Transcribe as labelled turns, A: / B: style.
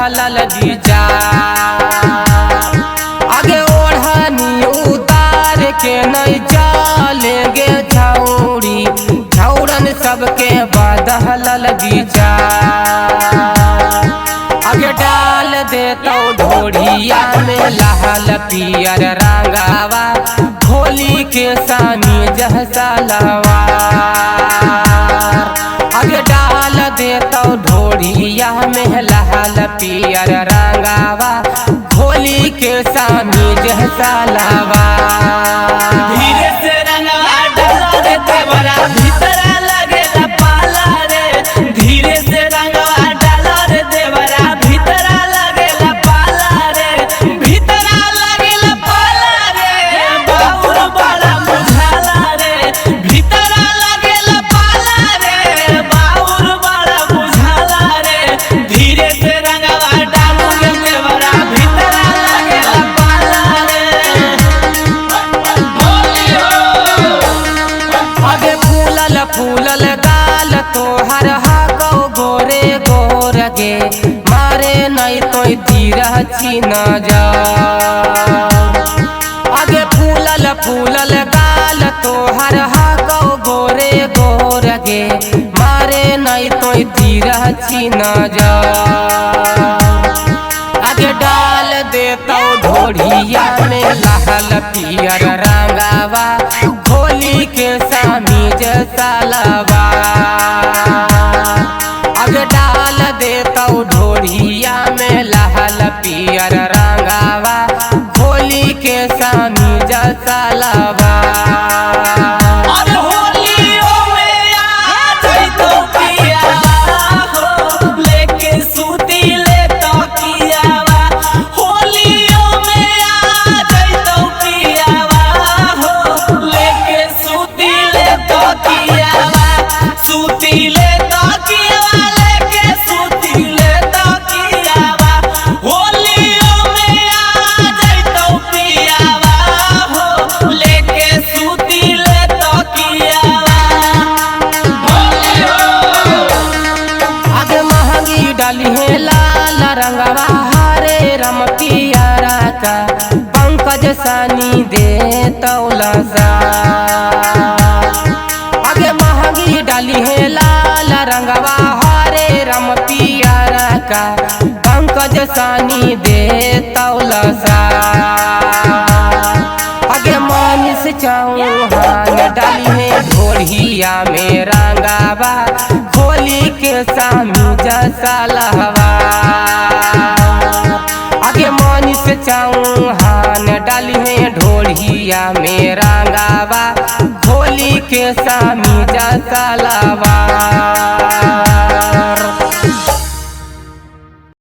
A: बदहल विचार। आगे ओढ़नी उतार के नहीं चलेंगे छौरी, छौरन सबके बदहल विचार। आगे डाल देता ढोढ़िया में लाल पियर रंगावा, होली के सामी जहसा लवार। आगे डाल देता ढोढ़िया में लाल पियर रंगावा, होली के सामी जहसा लवार।
B: धीरे से रंगवा डाला रे देवरा, भीतरा लगेला पाला रे। धीरे से रंगवा डाला रे देवरा, भीतरा लगेला पाला रे। भीतरा लगेला पाला रे, बाउर बड़ा बुझाला रे। भीतरा लगेला पाला रे, बाउर बड़ा बुझाला रे। धीरे से रंगवा डालू रे देवरा, भीतरा लगेला पाला रे।
A: आगे फूलल फूलल गाल तोहर हाकौ गोरे गोर गे, मारे नहीं तो तीर छीन जा। आगे फूलल फूलल गाल तोहर हाकौ गोरे गोर गे, मारे नहीं तो तीर छीन जा। आगे डाल देता ढोढ़िया में लाल पियर रंगावा, होली के सामी जैसा लवार। आगे डाल देता ढोढ़िया में लाल पियर रंगावा, होली के सामी जैसा लवार।
B: और होलियों में आ जइतो पियावा हो, लेके सूती ले तो कियावा। होलियों में आ जइतो पियावा हो, लेके सूती ले तो कियावा। सूती ले तो कियावा, लेके सूती ले तो कियावा। होलियों में आ जइतो पियावा हो, लेके सूती ले तो कियावा।
A: आगे महंगी डाली है लाल रंगवा, हरे रम पियारा का पंकज सानी दे तौलसा। आगे महंगी डाली है लाल रंगवा, हरे रम पियारा का पंकज सानी दे तौलसा। आगे मानिस चौहान डाली है ढोढ़िया में रंगावा, होली के सामी जैसा लहवार। आगे मानिस चौहान डाली है ढोढ़िया में रंगावा, होली के सामी जैसा लहवार।